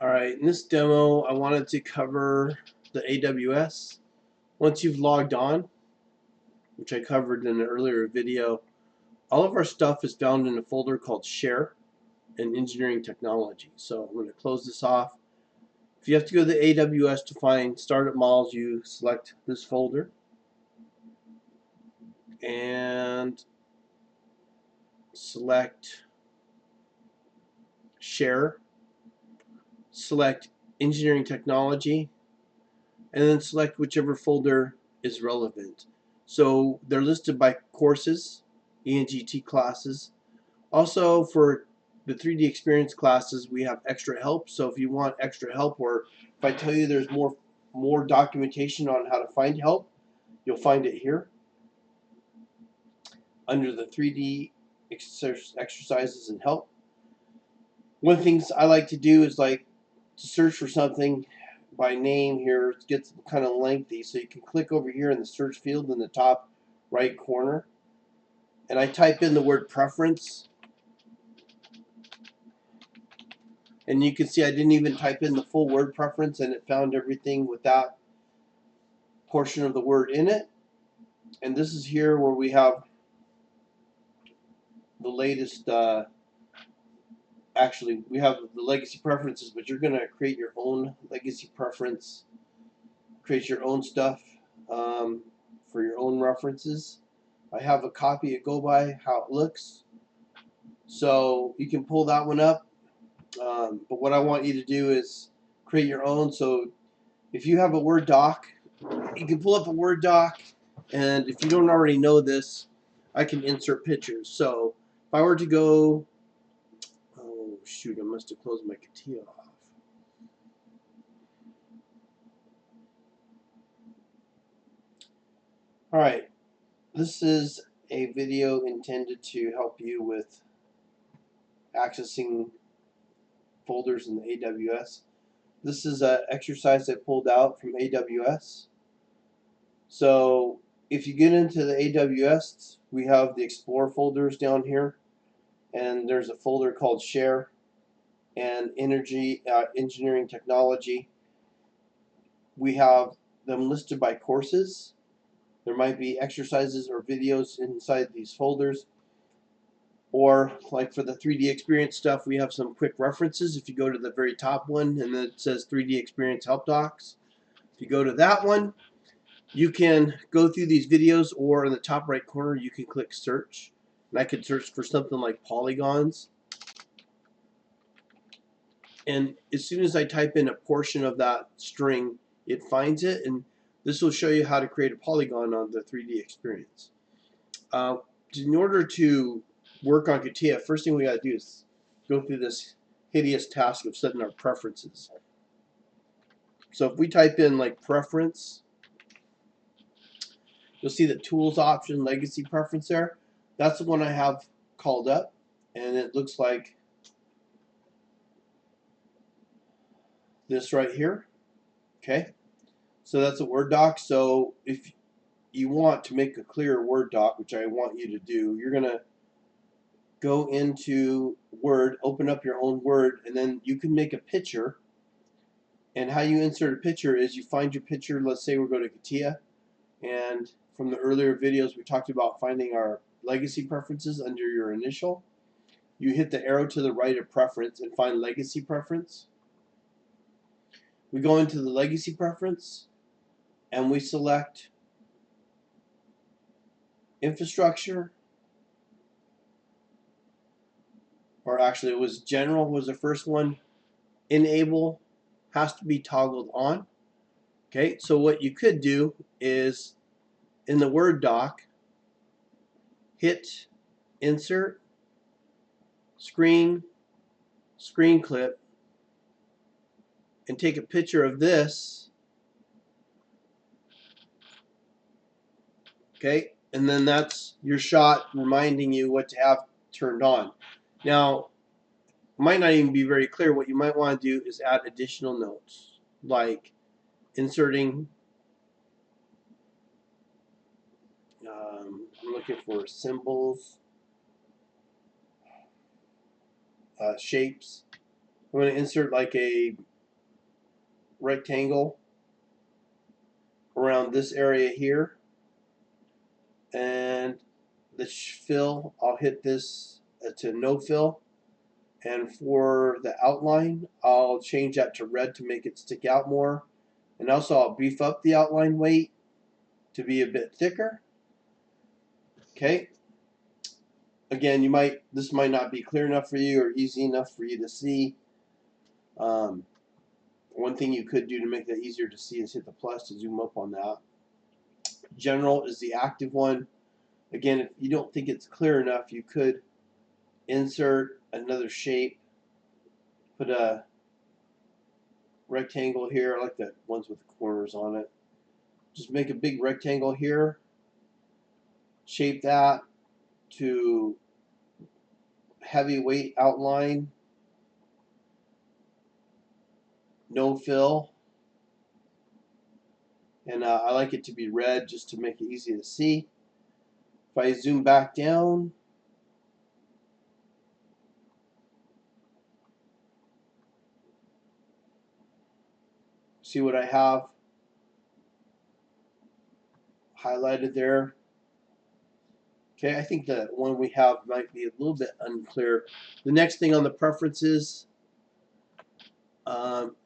Alright, in this demo I wanted to cover the AWS. Once you've logged on, which I covered in an earlier video, all of our stuff is found in a folder called Share and Engineering Technology. So I'm going to close this off. If you have to go to the AWS to find startup models, you select this folder and select Share, select Engineering Technology, and then select whichever folder is relevant. So they're listed by courses, ENG classes. Also for the 3D experience classes we have extra help, so if you want extra help, or if I tell you there's more documentation on how to find help, you'll find it here under the 3D exercises and help. One of the things I like to do is like to search for something by name here. It gets kind of lengthy, so you can click over here in the search field in the top right corner, and I type in the word preference, and you can see I didn't even type in the full word preference, and it found everything with that portion of the word in it. And this is here where we have the latest actually we have the legacy preferences, but you're going to create your own legacy preference, create your own stuff for your own references. I have a copy of Go By How It Looks, so you can pull that one up, but what I want you to do is create your own. So if you have a Word doc, you can pull up a Word doc, and if you don't already know this, I can insert pictures. So if I were to go, oh shoot, I must have closed my CATIA off. Alright, this is a video intended to help you with accessing folders in the AWS. This is an exercise I pulled out from AWS. So if you get into the AWS, we have the Explore folders down here, and there's a folder called Share and Engineering Technology. We have them listed by courses. There might be exercises or videos inside these folders. Or like for the 3D experience stuff, we have some quick references. If you go to the very top one, and then it says 3D experience help docs. If you go to that one, you can go through these videos, or in the top right corner you can click search, and I could search for something like polygons, and as soon as I type in a portion of that string, it finds it, and this will show you how to create a polygon on the 3D experience. In order to work on CATIA, first thing we got to do is go through this hideous task of setting our preferences. So if we type in like preference, you'll see the tools option, legacy preference there. That's the one I have called up, and it looks like this right here. Okay, so that's a Word doc. So if you want to make a clear Word doc, which I want you to do, you're gonna go into Word, open up your own Word, and then you can make a picture. And how you insert a picture is you find your picture. Let's say we're going to CATIA, and from the earlier videos we talked about finding our legacy preferences under your initial. You hit the arrow to the right of preference and find legacy preference. We go into the legacy preference and we select infrastructure, or actually it was general was the first one. Enable has to be toggled on. Okay, so what you could do is in the Word doc, hit insert, screen clip, and take a picture of this. Okay, and then that's your shot reminding you what to have turned on. Now, it might not even be very clear. What you might want to do is add additional notes, like inserting, I'm looking for symbols, shapes. I'm going to insert like a rectangle around this area here, and the fill, I'll hit this to no fill, and for the outline I'll change that to red to make it stick out more, and also I'll beef up the outline weight to be a bit thicker. Okay, again, this might not be clear enough for you or easy enough for you to see. One thing you could do to make that easier to see is hit the plus to zoom up on that. General is the active one. Again, if you don't think it's clear enough, you could insert another shape, put a rectangle here. I like the ones with the corners on it. Just make a big rectangle here, shape that to heavyweight outline, no fill, and I like it to be red just to make it easy to see. If I zoom back down, see what I have highlighted there. Okay, I think the one we have might be a little bit unclear. The next thing on the preferences,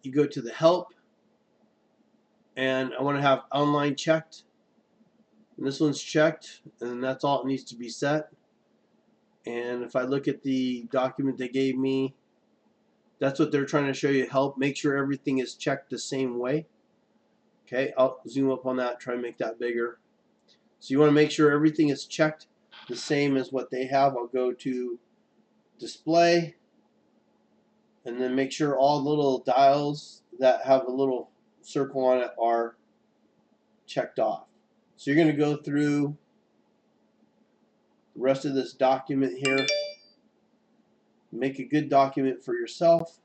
you go to the help, and I want to have online checked, and this one's checked, and that's all it needs to be set. And if I look at the document they gave me, that's what they're trying to show you. Help, make sure everything is checked the same way. Okay, I'll zoom up on that, try and make that bigger. So you want to make sure everything is checked the same as what they have. I'll go to display, and then make sure all the little dials that have a little circle on it are checked off. So you're going to go through the rest of this document here, make a good document for yourself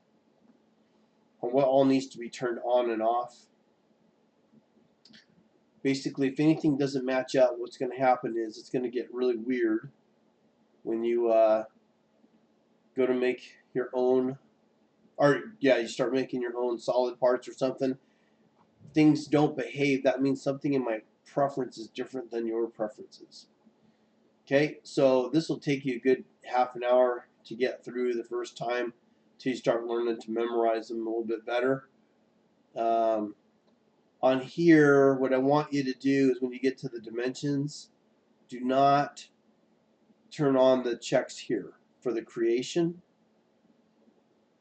on what all needs to be turned on and off. Basically, if anything doesn't match up, what's going to happen is it's going to get really weird when you go to make your own, or yeah, you start making your own solid parts or something. Things don't behave. That means something in my preference is different than your preferences. Okay, so this will take you a good half an hour to get through the first time till you start learning to memorize them a little bit better. On here, what I want you to do is when you get to the dimensions, do not turn on the checks here for the creation.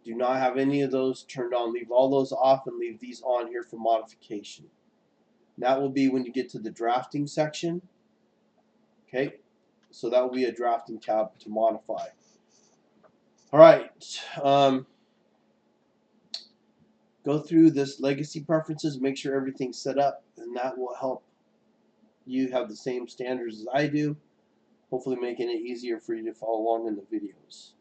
Do not have any of those turned on. Leave all those off and leave these on here for modification. That will be when you get to the drafting section. Okay, so that will be a drafting tab to modify. All right, go through this legacy preferences, make sure everything's set up, and that will help you have the same standards as I do, hopefully making it easier for you to follow along in the videos.